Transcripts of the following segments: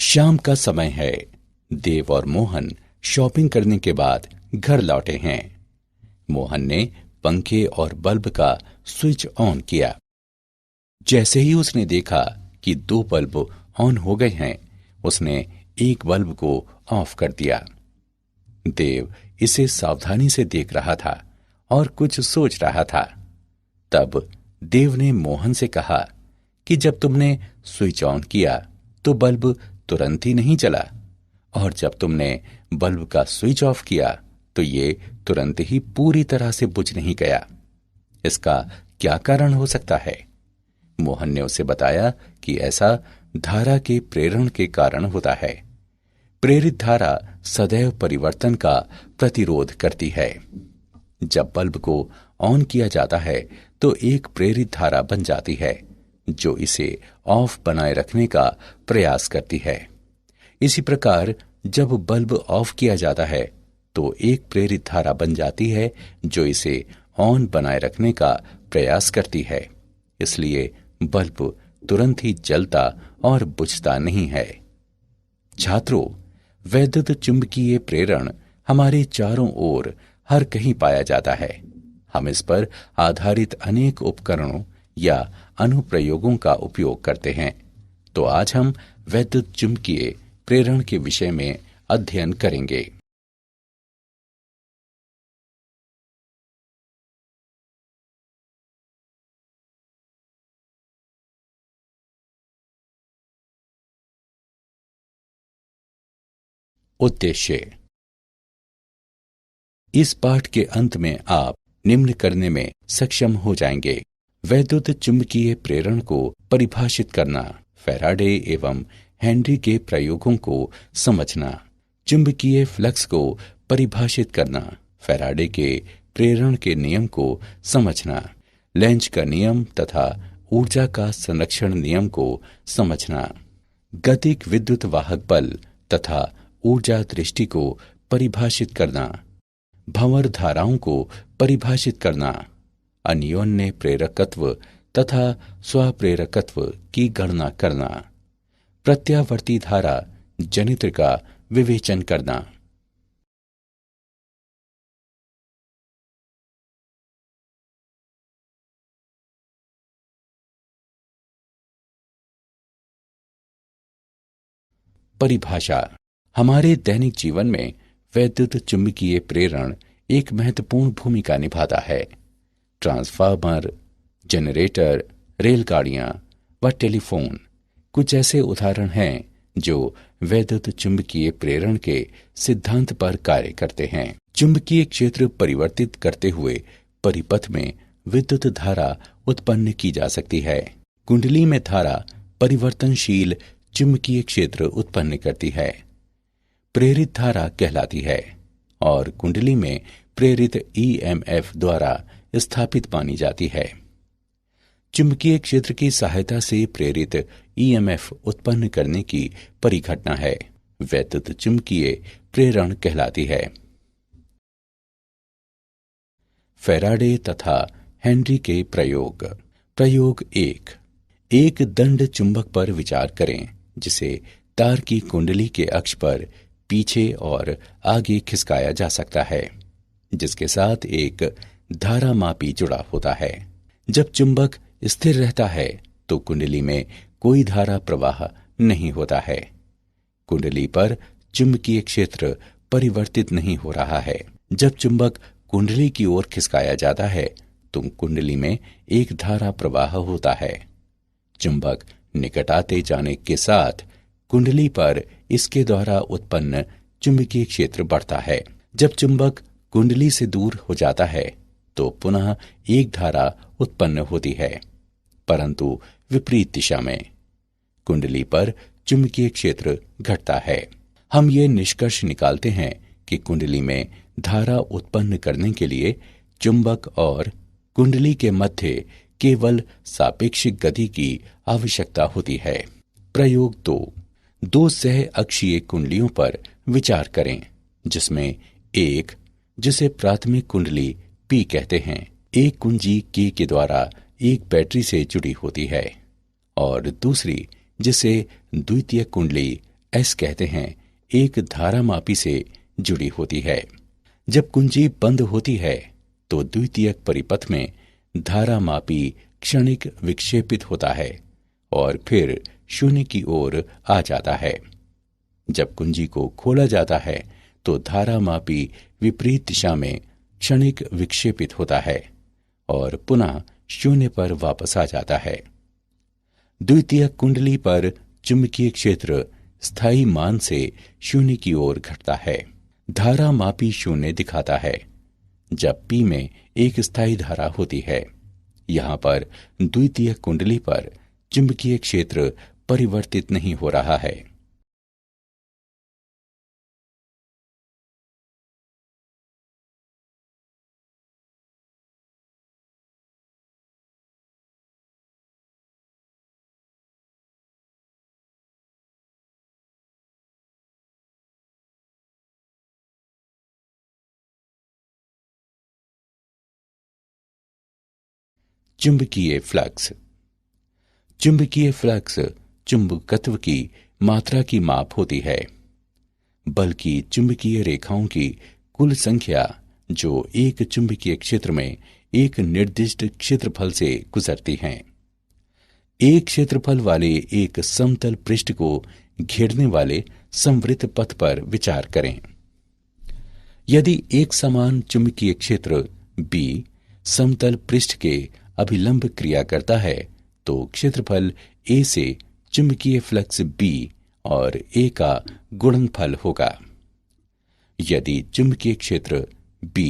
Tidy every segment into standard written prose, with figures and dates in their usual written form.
शाम का समय है। देव और मोहन शॉपिंग करने के बाद घर लौटे हैं। मोहन ने पंखे और बल्ब का स्विच ऑन किया। जैसे ही उसने देखा कि 2 बल्ब ऑन हो गए हैं, उसने एक बल्ब को ऑफ कर दिया। देव इसे सावधानी से देख रहा था और कुछ सोच रहा था। तब देव ने मोहन से कहा कि जब तुमने स्विच ऑन किया तो बल्ब तुरंत ही नहीं चला, और जब तुमने बल्ब का स्विच ऑफ किया तो ये तुरंत ही पूरी तरह से बुझ नहीं गया। इसका क्या कारण हो सकता है? मोहन ने उसे बताया कि ऐसा धारा के प्रेरण के कारण होता है। प्रेरित धारा सदैव परिवर्तन का प्रतिरोध करती है। जब बल्ब को ऑन किया जाता है तो एक प्रेरित धारा बन जाती है जो इसे ऑफ बनाए रखने का प्रयास करती है। इसी प्रकार जब बल्ब ऑफ किया जाता है तो एक प्रेरित धारा बन जाती है जो इसे ऑन बनाए रखने का प्रयास करती है। इसलिए बल्ब तुरंत ही जलता और बुझता नहीं है। छात्रों, वैद्युत चुंबकीय प्रेरण हमारे चारों ओर हर कहीं पाया जाता है। हम इस पर आधारित अनेक उपकरणों या अनुप्रयोगों का उपयोग करते हैं। तो आज हम वैद्युत चुंबकीय प्रेरण के विषय में अध्ययन करेंगे। उद्देश्य। इस पाठ के अंत में आप निम्न करने में सक्षम हो जाएंगे: वैद्युत चुंबकीय प्रेरण को परिभाषित करना, फैराडे एवं हेनरी के प्रयोगों को समझना, चुंबकीय फ्लक्स को परिभाषित करना, फैराडे के प्रेरण के नियम को समझना, लेंज का नियम तथा ऊर्जा का संरक्षण नियम को समझना, गतिक विद्युत वाहक बल तथा ऊर्जा दृष्टि को परिभाषित करना, भंवर धाराओं को परिभाषित करना, अन्योन्य प्रेरकत्व तथा स्वप्रेरकत्व की गणना करना, प्रत्यावर्ती धारा जनित्र का विवेचन करना। परिभाषा। हमारे दैनिक जीवन में वैद्युत चुंबकीय प्रेरण एक महत्वपूर्ण भूमिका निभाता है। ट्रांसफार्मर, जनरेटर, रेलगाड़ियां व टेलीफोन कुछ ऐसे उदाहरण हैं जो वैद्युत चुंबकीय प्रेरण के सिद्धांत पर कार्य करते हैं। चुंबकीय क्षेत्र परिवर्तित करते हुए परिपथ में विद्युत धारा उत्पन्न की जा सकती है। कुंडली में धारा परिवर्तनशील चुंबकीय क्षेत्र उत्पन्न करती है, प्रेरित धारा कहलाती है, और कुंडली में प्रेरित ईएमएफ द्वारा स्थापित मानी जाती है। चुंबकीय क्षेत्र की सहायता से प्रेरित ईएमएफ उत्पन्न करने की परिघटना है वैद्युत चुंबकीय प्रेरण कहलाती है। फैराडे तथा हेनरी के प्रयोग। प्रयोग 1। एक दंड चुंबक पर विचार करें जिसे तार की कुंडली के अक्ष पर पीछे और आगे खिसकाया जा सकता है, जिसके साथ एक धारामापी जुड़ा होता है। जब चुंबक स्थिर रहता है तो कुंडली में कोई धारा प्रवाह नहीं होता है। कुंडली पर चुंबकीय क्षेत्र परिवर्तित नहीं हो रहा है। जब चुंबक कुंडली की ओर खिसकाया जाता है तो कुंडली में एक धारा प्रवाह होता है। चुंबक निकट आते जाने के साथ कुंडली पर इसके द्वारा उत्पन्न चुंबकीय क्षेत्र बढ़ता है। जब चुंबक कुंडली से दूर हो जाता है तो पुनः एक धारा उत्पन्न होती है, परंतु विपरीत दिशा में। कुंडली पर चुंबकीय क्षेत्र घटता है। हम ये निष्कर्ष निकालते हैं कि कुंडली में धारा उत्पन्न करने के लिए चुंबक और कुंडली के मध्य केवल सापेक्षिक गति की आवश्यकता होती है। प्रयोग 2। 2 सह अक्षीय कुंडलियों पर विचार करें, जिसमें एक, जिसे प्राथमिक कुंडली P कहते हैं, एक कुंजी K के द्वारा एक बैटरी से जुड़ी होती है, और दूसरी जिसे द्वितीय कुंडली एस कहते हैं, एक धारामापी से जुड़ी होती है। जब कुंजी बंद होती है तो द्वितीयक परिपथ में धारामापी क्षणिक विक्षेपित होता है और फिर शून्य की ओर आ जाता है। जब कुंजी को खोला जाता है तो धारामापी विपरीत दिशा में क्षणिक विक्षेपित होता है और पुनः शून्य पर वापस आ जाता है। द्वितीयक कुंडली पर चुंबकीय क्षेत्र स्थायी मान से शून्य की ओर घटता है। धारामापी शून्य दिखाता है जब P में एक स्थायी धारा होती है। यहाँ पर द्वितीयक कुंडली पर चुंबकीय क्षेत्र परिवर्तित नहीं हो रहा है। चुंबकीय फ्लक्स। चुंबकीय फ्लक्स चुंबकत्व की मात्रा की माप होती है, बल्कि चुंबकीय रेखाओं की कुल संख्या जो एक चुंबकीय क्षेत्र में एक निर्दिष्ट क्षेत्रफल से गुजरती हैं। एक क्षेत्रफल वाले एक समतल पृष्ठ को घेरने वाले समवृत्त पथ पर विचार करें। यदि एक समान चुंबकीय क्षेत्र B समतल पृष्ठ के अभिलंब क्रिया करता है तो क्षेत्रफल A से चुंबकीय फ्लक्स B और A का गुणनफल होगा। यदि चुंबकीय क्षेत्र B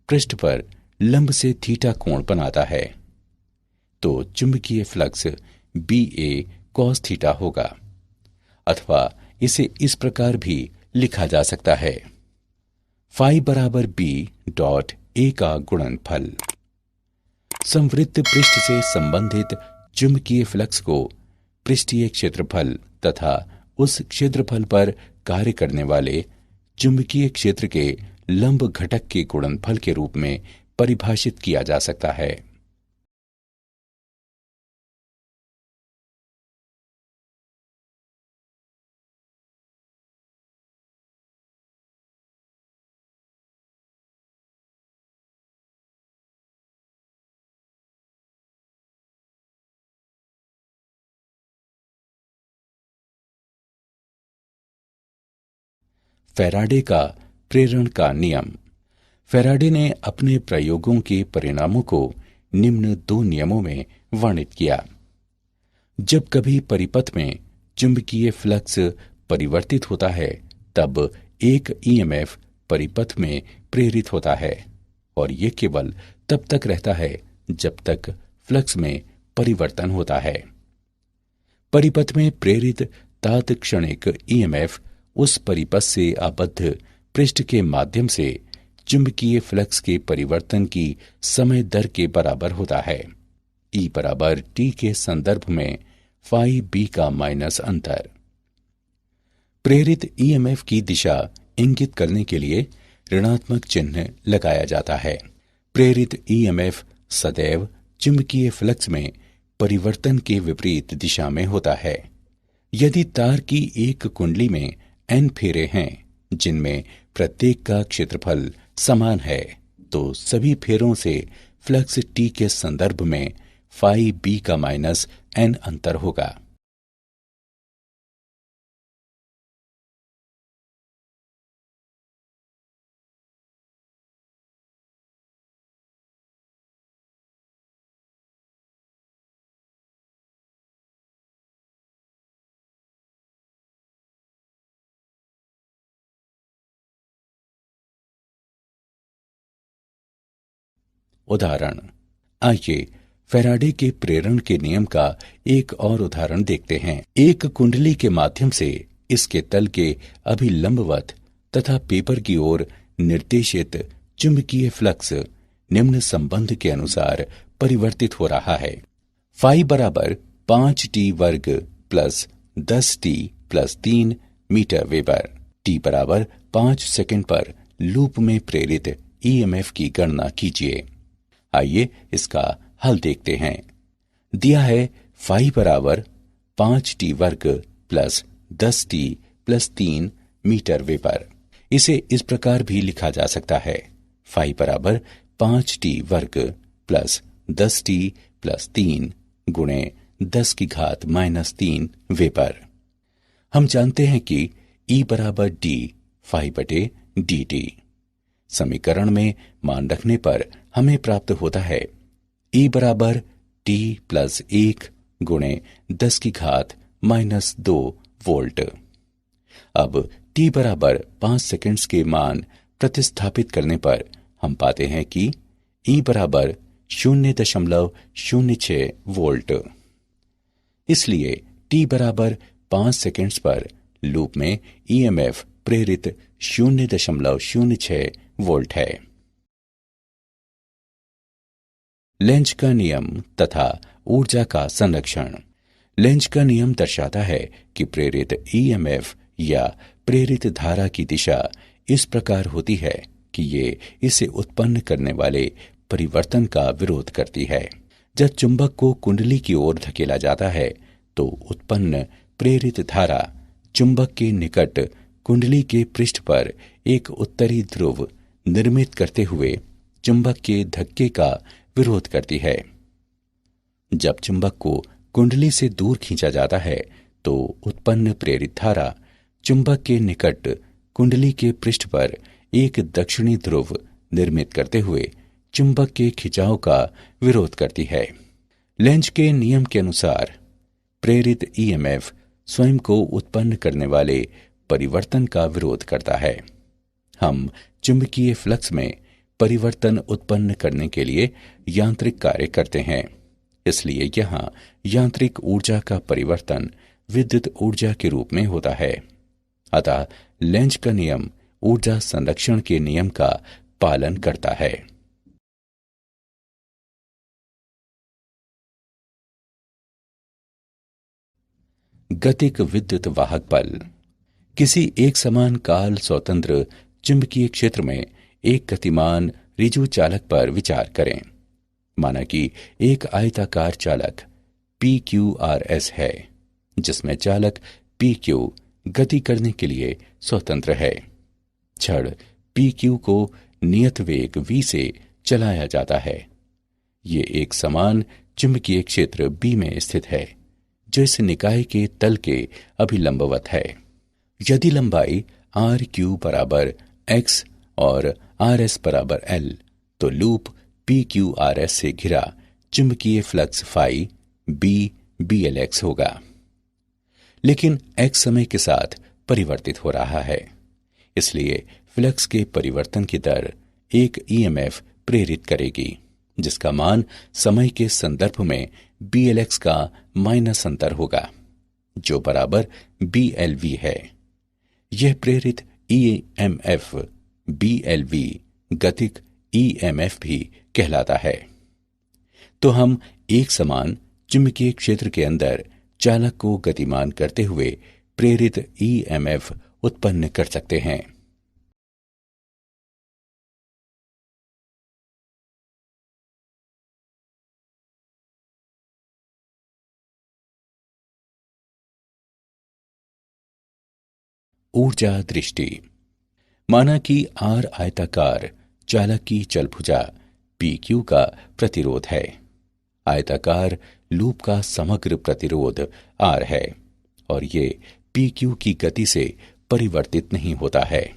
पृष्ठ पर लंब से थीटा कोण बनाता है तो चुंबकीय फ्लक्स BA cos थीटा होगा, अथवा इसे इस प्रकार भी लिखा जा सकता है, फाई बराबर B डॉट A का गुणनफल। समवृत्त पृष्ठ से संबंधित चुंबकीय फ्लक्स को पृष्ठीय क्षेत्रफल तथा उस क्षेत्रफल पर कार्य करने वाले चुंबकीय क्षेत्र के लंब घटक के गुणनफल के रूप में परिभाषित किया जा सकता है। फैराडे का प्रेरण का नियम। फैराडे ने अपने प्रयोगों के परिणामों को निम्न दो नियमों में वर्णित किया। जब कभी परिपथ में चुंबकीय फ्लक्स परिवर्तित होता है तब एक ईएमएफ परिपथ में प्रेरित होता है और यह केवल तब तक रहता है जब तक फ्लक्स में परिवर्तन होता है। परिपथ में प्रेरित तात्क्षणिक ईएमएफ उस परिपथ से आबद्ध पृष्ठ के माध्यम से चुंबकीय फ्लक्स के परिवर्तन की समय दर के बराबर होता है। E बराबर T के संदर्भ में फाई B का माइनस अंतर। प्रेरित ईएमएफ की दिशा इंगित करने के लिए ऋणात्मक चिन्ह लगाया जाता है। प्रेरित ईएमएफ सदैव चुंबकीय फ्लक्स में परिवर्तन के विपरीत दिशा में होता है। यदि तार की एक कुंडली में N फेरे हैं जिनमें प्रत्येक का क्षेत्रफल समान है तो सभी फेरों से फ्लक्स T के संदर्भ में फाई B का माइनस N अंतर होगा। उदाहरण। आइए फैराडे के प्रेरण के नियम का एक और उदाहरण देखते हैं। एक कुंडली के माध्यम से इसके तल के अभिलंबवत तथा पेपर की ओर निर्देशित चुंबकीय फ्लक्स निम्न संबंध के अनुसार परिवर्तित हो रहा है। फाई बराबर 5t वर्ग plus 10t plus 3 metre weber. t बराबर 5 सेकंड पर लूप में प्रेरित ईएमएफ की गणना कीजिए। आइए इसका हल देखते हैं। दिया है फाई बराबर 5t वर्ग plus 10t plus 3 metre vapour. इसे इस प्रकार भी लिखा जा सकता है, फाई बराबर 5t वर्ग प्लस 10t प्लस 3 गुणे 10 की घात -3 वेपर। हम जानते हैं कि E बराबर d फाई बटे dt। समीकरण में मान रखने पर हमें प्राप्त होता है E बराबर t प्लस 1 गुणे 10 की घात -2 वोल्ट। अब t बराबर 5 सेकंड्स के मान प्रतिस्थापित करने पर हम पाते हैं कि E बराबर 0.06 वोल्ट। इसलिए t बराबर 5 सेकंड्स पर लूप में ईएमएफ प्रेरित 0.06 वोल्ट है। लेंज का नियम तथा ऊर्जा का संरक्षण। लेंज का नियम दर्शाता है कि प्रेरित ईएमएफ या प्रेरित धारा की दिशा इस प्रकार होती है कि ये इसे उत्पन्न करने वाले परिवर्तन का विरोध करती है। जब चुंबक को कुंडली की ओर धकेला जाता है तो उत्पन्न प्रेरित धारा चुंबक के निकट कुंडली के पृष्ठ पर एक उत्तरी ध्रुव निर्मित करते हुए चुंबक के धक्के का विरोध करती है। जब चुंबक को कुंडली से दूर खींचा जाता है तो उत्पन्न प्रेरित धारा चुंबक के निकट कुंडली के पृष्ठ पर एक दक्षिणी ध्रुव निर्मित करते हुए चुंबक के खिंचाव का विरोध करती है। लेंज के नियम के अनुसार प्रेरित ईएमएफ स्वयं को उत्पन्न करने वाले परिवर्तन का विरोध करता है। हम चुंबकीय फ्लक्स में परिवर्तन उत्पन्न करने के लिए यांत्रिक कार्य करते हैं, इसलिए यहाँ यांत्रिक ऊर्जा का परिवर्तन विद्युत ऊर्जा के रूप में होता है। अतः लेंज का नियम ऊर्जा संरक्षण के नियम का पालन करता है। गतिक विद्युत वाहक बल। किसी एक समान काल स्वतंत्र चुंबकीय क्षेत्र में एक गतिमान ऋजु चालक पर विचार करें। माना कि एक आयताकार चालक PQRS है, जिसमें चालक PQ गति करने के लिए स्वतंत्र है। छड़ PQ को नियत वेग v से चलाया जाता है। ये एक समान चुंबकीय क्षेत्र B में स्थित है, जो इस निकाय के तल के अभिलंबवत है। यदि लंबाई RQ बराबर x और RS बराबर L, तो लूप PQRS से घिरा चुंबकीय फ्लक्स फाई BLX होगा। लेकिन x समय के साथ परिवर्तित हो रहा है, इसलिए फ्लक्स के परिवर्तन की दर एक ईएमएफ प्रेरित करेगी, जिसका मान समय के संदर्भ में BLX का माइनस अंतर होगा, जो बराबर BLV है। यह प्रेरित ईएमएफ BLV गतिक ईएमएफ भी कहलाता है। तो हम एक समान चुंबकीय क्षेत्र के अंदर चालक को गतिमान करते हुए प्रेरित ईएमएफ उत्पन्न कर सकते हैं। ऊर्जा दृष्टि। माना कि R आयताकार चालक की चलभुजा PQ का प्रतिरोध है। आयताकार लूप का समग्र प्रतिरोध R है और ये PQ की गति से परिवर्तित नहीं होता है।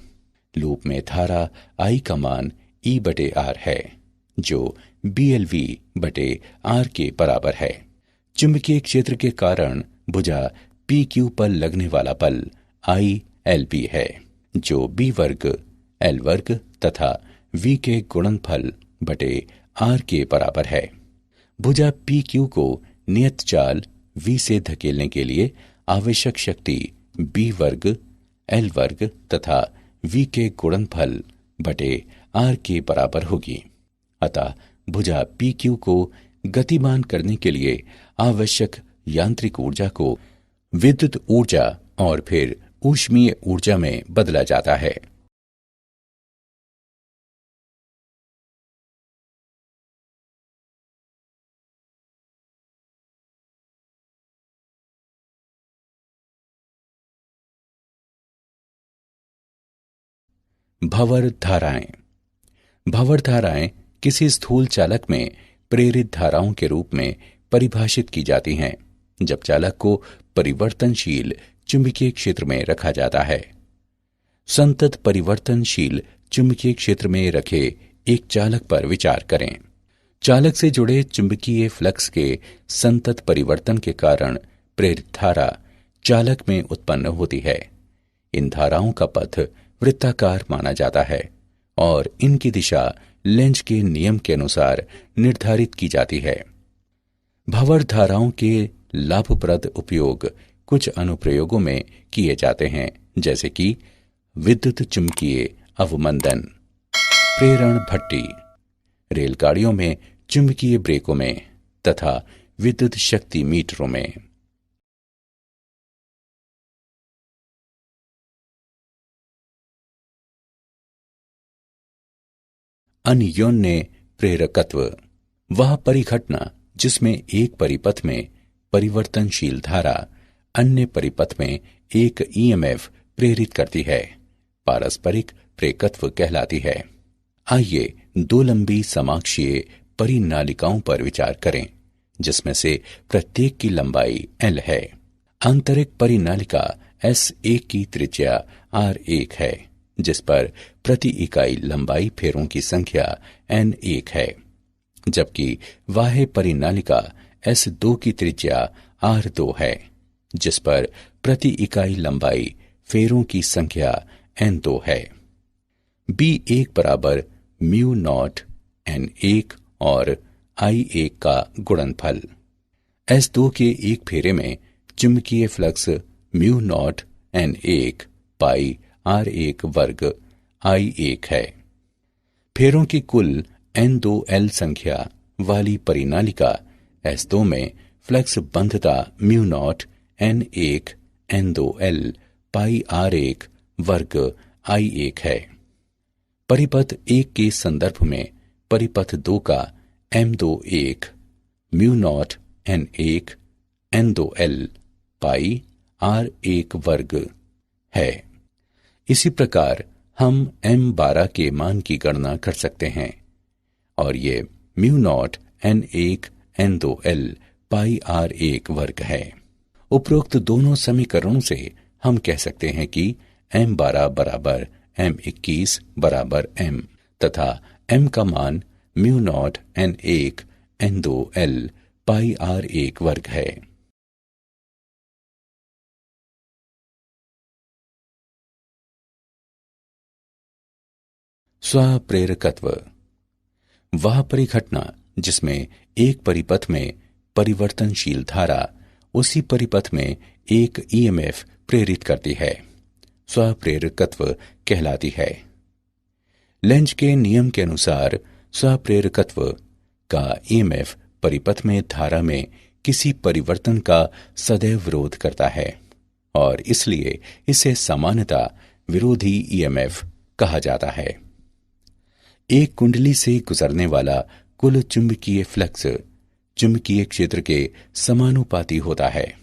लूप में धारा I का मान E बटे R है, जो BLV बटे R के बराबर है। चुंबकीय क्षेत्र के कारण भुजा PQ पर लगने वाला बल ILB है, जो B वर्ग L वर्ग तथा V के गुणनफल बटे R के बराबर है। भुजा PQ को नियत चाल V से धकेलने के लिए आवश्यक शक्ति B वर्ग L वर्ग तथा V के गुणनफल बटे R के बराबर होगी। अतः भुजा PQ को गतिमान करने के लिए आवश्यक यांत्रिक ऊर्जा को विद्युत ऊर्जा और फिर ऊष्मीय ऊर्जा में बदला जाता है। भंवर धाराएं। भंवर धाराएं किसी स्थूल चालक में प्रेरित धाराओं के रूप में परिभाषित की जाती हैं जब चालक को परिवर्तनशील चुंबकीय क्षेत्र में रखा जाता है। संतत परिवर्तनशील चुंबकीय क्षेत्र में रखे एक चालक पर विचार करें। चालक से जुड़े चुंबकीय फ्लक्स के संतत परिवर्तन के कारण प्रेरित धारा चालक में उत्पन्न होती है। इन धाराओं का पथ वृत्ताकार माना जाता है और इनकी दिशा लेंज के नियम के अनुसार निर्धारित की जाती है। भंवर धाराओं के लाभप्रद उपयोग कुछ अनुप्रयोगों में किए जाते हैं, जैसे कि विद्युत चुंबकीय अवमंदन, प्रेरण भट्टी, रेलगाड़ियों में चुंबकीय ब्रेकों में तथा विद्युत शक्ति मीटरों में। अन्योन्य प्रेरकत्व वह परिघटना जिसमें एक परिपथ में परिवर्तनशील धारा अन्य परिपथ में एक ईएमएफ प्रेरित करती है, पारस्परिक प्रेरकत्व कहलाती है। आइए दो लंबी समाक्षीय परिनालिकाओं पर विचार करें, जिसमें से प्रत्येक की लंबाई L है। आंतरिक परिनालिका S1 की त्रिज्या R1 है, जिस पर प्रति इकाई लंबाई फेरों की संख्या N1 है, जबकि बाह्य परिनालिका S2 की त्रिज्या R2 है, जिस पर प्रति इकाई लंबाई फेरों की संख्या N2 है। B1 बराबर म्यू नॉट N1 और I1 का गुणनफल। S2 के एक फेरे में चुंबकीय फ्लक्स म्यू नॉट N1 पाई R1 वर्ग I1 है। फेरों की कुल N2L संख्या वाली परिनालिका S2 में फ्लक्स बंधता mu naught N1 N2L pi R1 वर्ग I1 है। परिपथ 1 के संदर्भ में परिपथ 2 का M21 mu naught N1 N2L pi R1 वर्ग है। इसी प्रकार हम M12 के मान की गणना कर सकते हैं और ये mu naught N1 N2L pi R1 वर्ग है। उपरोक्त दोनों समीकरणों से हम कह सकते हैं कि M12 बराबर M21 बराबर M तथा M का मान mu naught N1 N2L pi R1 वर्ग है। स्वप्रेरकत्व वह परिघटना जिसमें एक परिपथ में परिवर्तनशील धारा उसी परिपथ में एक ईएमएफ प्रेरित करती है, स्वप्रेरकत्व कहलाती है। लेंज के नियम के अनुसार स्वप्रेरकत्व का ईएमएफ परिपथ में धारा में किसी परिवर्तन का सदैव विरोध करता है और इसलिए इसे सामान्यतः विरोधी ईएमएफ कहा जाता है। एक कुंडली से गुजरने वाला कुल चुंबकीय फ्लक्स चुंबकीय क्षेत्र के समानुपाती होता है,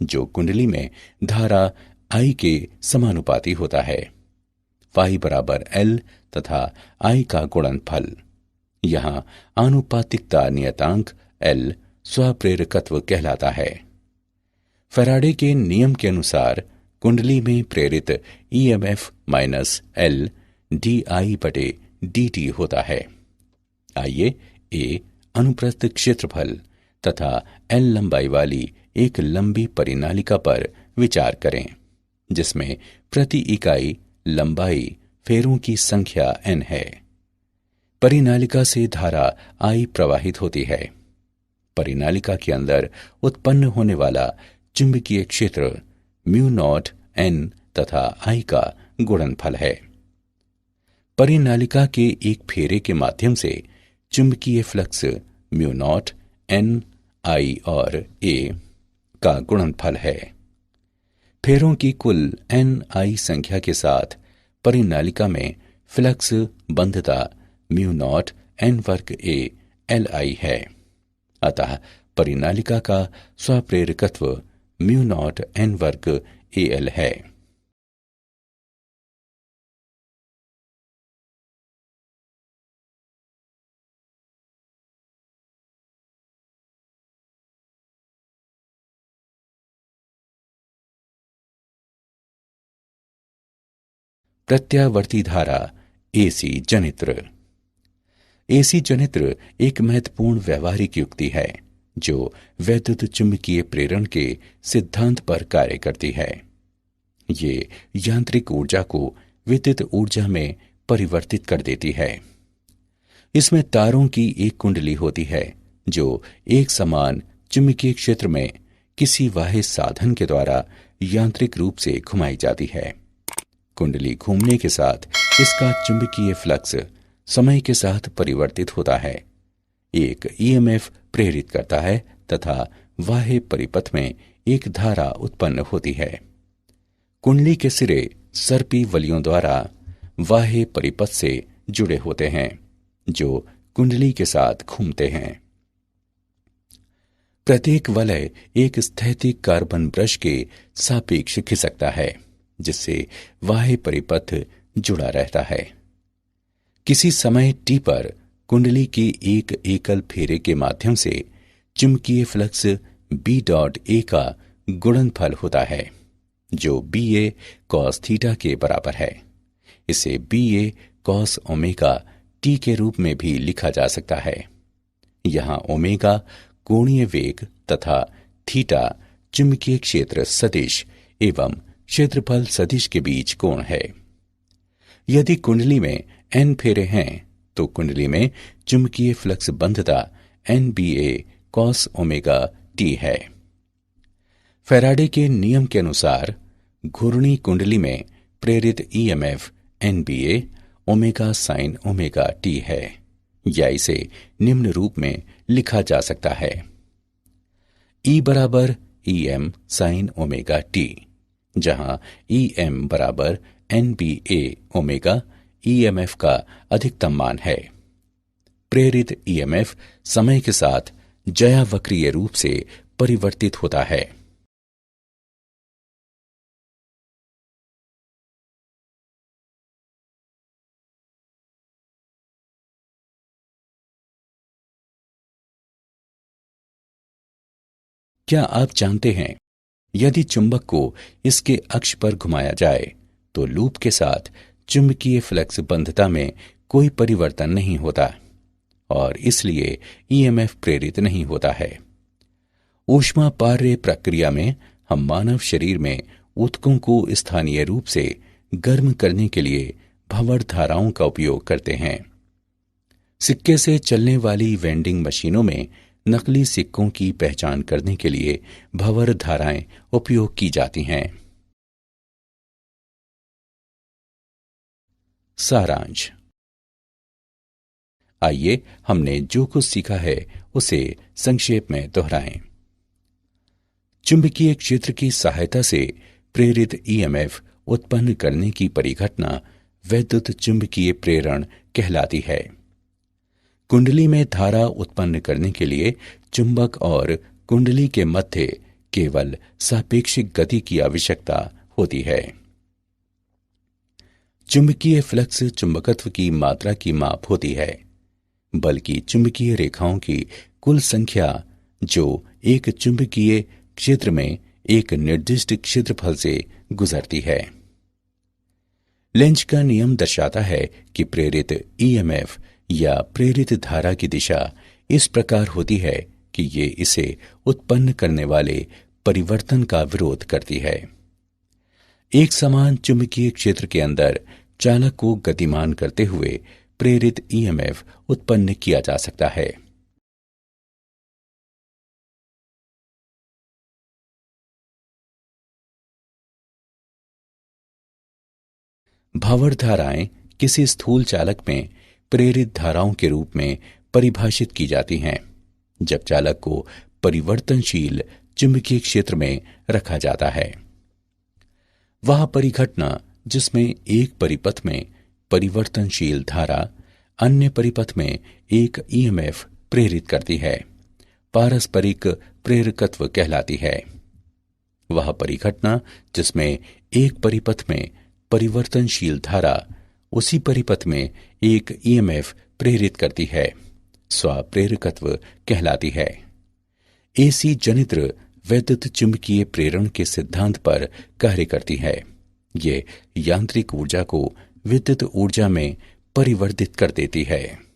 जो कुंडली में धारा I के समानुपाती होता है। फाई बराबर L तथा I का गुणनफल। यहां आनुपातिकता नियतांक L स्वप्रेरकत्व कहलाता है। फैराडे के नियम के अनुसार कुंडली में प्रेरित ईएमएफ माइनस L DI बटे dt होता है। आइए A अनुप्रस्थ क्षेत्रफल तथा L लंबाई वाली एक लंबी परिनालिका पर विचार करें, जिसमें प्रति इकाई लंबाई फेरों की संख्या N है। परिनालिका से धारा I प्रवाहित होती है। परिनालिका के अंदर उत्पन्न होने वाला चुंबकीय क्षेत्र म्यू नॉट N तथा I का गुणनफल है। परिनालिका के एक फेरे के माध्यम से चुंबकीय flux mu naught N I और A का गुणनफल है। फेरों की कुल Ni संख्या के साथ परिनालिका में फ्लक्स बंधता म्यू नॉट N वर्ग A Li है। अतः परिनालिका का स्वप्रेरकत्व म्यू नॉट N वर्ग AL है। प्रत्यावर्ती धारा एसी जनित्र। एसी जनित्र एक महत्वपूर्ण व्यवहारिक युक्ति है जो वैद्युत चुंबकीय प्रेरण के सिद्धांत पर कार्य करती है। ये यांत्रिक ऊर्जा को विद्युत ऊर्जा में परिवर्तित कर देती है। इसमें तारों की एक कुंडली होती है जो एक समान चुंबकीय क्षेत्र में किसी बाह्य साधन के द्वारा यांत्रिक रूप से घुमाई जाती है। कुंडली घूमने के साथ इसका चुंबकीय फ्लक्स समय के साथ परिवर्तित होता है, एक ईएमएफ प्रेरित करता है तथा बाह्य परिपथ में एक धारा उत्पन्न होती है। कुंडली के सिरे सर्पी वलियों द्वारा बाह्य परिपथ से जुड़े होते हैं जो कुंडली के साथ घूमते हैं। प्रत्येक वलय एक स्थैतिक कार्बन ब्रश के सापेक्ष खिसकता है जिससे बाह्य परिपथ जुड़ा रहता है। किसी समय t पर कुंडली के एक एकल फेरे के माध्यम से चुंबकीय फ्लक्स B.A का गुणनफल होता है जो BA cos थीटा के बराबर है। इसे BA cos ओमेगा t के रूप में भी लिखा जा सकता है। यहाँ ओमेगा कोणीय वेग तथा थीटा चुंबकीय क्षेत्र सदिश एवं क्षेत्रफल सदिश के बीच कोण है। यदि कुंडली में n फेरे हैं तो कुंडली में चुंबकीय फ्लक्स बंधता NBA cos ओमेगा t है। फैराडे के नियम के अनुसार घूर्णी कुंडली में प्रेरित EMF NBA omega sine omega t है, या इसे निम्न रूप में लिखा जा सकता है। E बराबर EM साइन ओमेगा t, जहां EM बराबर NBA ओमेगा ईएमएफ का अधिकतम मान है। प्रेरित ईएमएफ समय के साथ ज्यावक्रीय रूप से परिवर्तित होता है। क्या आप जानते हैं, यदि चुंबक को इसके अक्ष पर घुमाया जाए तो लूप के साथ चुंबकीय फ्लक्स बंधता में कोई परिवर्तन नहीं होता और इसलिए ईएमएफ प्रेरित नहीं होता है। ऊष्मापार्य प्रक्रिया में हम मानव शरीर में ऊतकों को स्थानीय रूप से गर्म करने के लिए भंवर धाराओं का उपयोग करते हैं। सिक्के से चलने वाली वेंडिंग मशीनों में नकली सिक्कों की पहचान करने के लिए भंवर धाराएं उपयोग की जाती हैं। सारांश। आइए हमने जो कुछ सीखा है उसे संक्षेप में दोहराएं। चुंबकीय क्षेत्र की सहायता से प्रेरित ईएमएफ उत्पन्न करने की परिघटना वैद्युत चुंबकीय प्रेरण कहलाती है। कुंडली में धारा उत्पन्न करने के लिए चुंबक और कुंडली के मध्य केवल सापेक्षिक गति की आवश्यकता होती है। चुंबकीय फ्लक्स चुंबकत्व की मात्रा की माप होती है, बल्कि चुंबकीय रेखाओं की कुल संख्या जो एक चुंबकीय क्षेत्र में एक निर्दिष्ट क्षेत्रफल से गुजरती है। लेंज का नियम दर्शाता है कि प्रेरित ईएमएफ या प्रेरित धारा की दिशा इस प्रकार होती है कि ये इसे उत्पन्न करने वाले परिवर्तन का विरोध करती है। एक समान चुंबकीय क्षेत्र के अंदर चालक को गतिमान करते हुए प्रेरित ईएमएफ उत्पन्न किया जा सकता है। भंवर धाराएं किसी स्थूल चालक में प्रेरित धाराओं के रूप में परिभाषित की जाती हैं जब चालक को परिवर्तनशील चुंबकीय क्षेत्र में रखा जाता है। वह परिघटना जिसमें एक परिपथ में परिवर्तनशील धारा अन्य परिपथ में एक ईएमएफ प्रेरित करती है, पारस्परिक प्रेरकत्व कहलाती है। वह परिघटना जिसमें एक परिपथ में परिवर्तनशील धारा उसी परिपथ में एक ईएमएफ प्रेरित करती है, स्वप्रेरकत्व कहलाती है। एसी जनित्र वैद्युत चुंबकीय प्रेरण के सिद्धांत पर कार्य करती है। ये यांत्रिक ऊर्जा को विद्युत ऊर्जा में परिवर्तित कर देती है।